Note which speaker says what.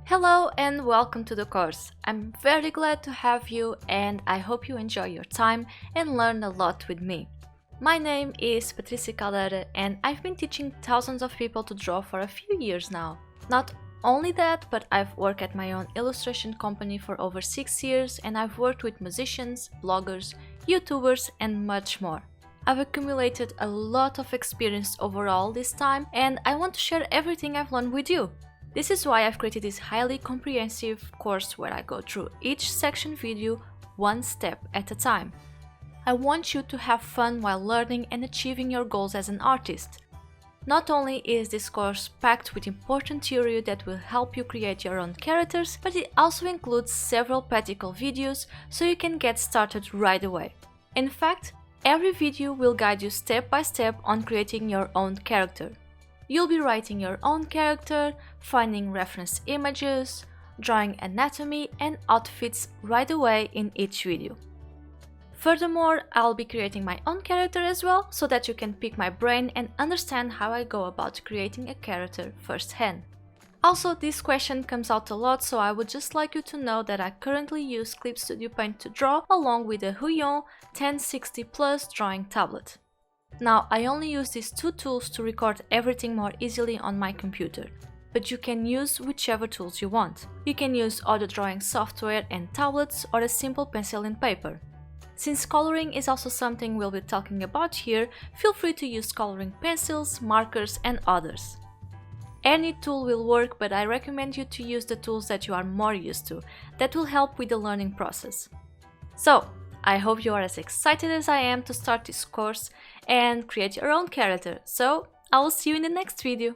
Speaker 1: Hello and welcome to the course. I'm very glad to have you and I hope you enjoy your time and learn a lot with me. My name is Patrícia Caldeira and I've been teaching thousands of people to draw for a few years now. Not only that, but I've worked at my own illustration company for over 6 years and I've worked with musicians, bloggers, YouTubers and much more. I've accumulated a lot of experience overall this time and I want to share everything I've learned with you. This is why I've created this highly comprehensive course where I go through each section video one step at a time. I want you to have fun while learning and achieving your goals as an artist. Not only is this course packed with important theory that will help you create your own characters, but it also includes several practical videos so you can get started right away. In fact, every video will guide you step by step on creating your own character. You'll be writing your own character, finding reference images, drawing anatomy and outfits right away in each video. Furthermore, I'll be creating my own character as well, so that you can pick my brain and understand how I go about creating a character firsthand. Also, this question comes out a lot, so I would just like you to know that I currently use Clip Studio Paint to draw along with the Huion 1060 Plus drawing tablet. Now, I only use these two tools to record everything more easily on my computer, but you can use whichever tools you want. You can use other drawing software and tablets or a simple pencil and paper. Since coloring is also something we'll be talking about here, feel free to use coloring pencils, markers and others. Any tool will work, but I recommend you to use the tools that you are more used to. That will help with the learning process. So, I hope you are as excited as I am to start this course and create your own character. So, I will see you in the next video.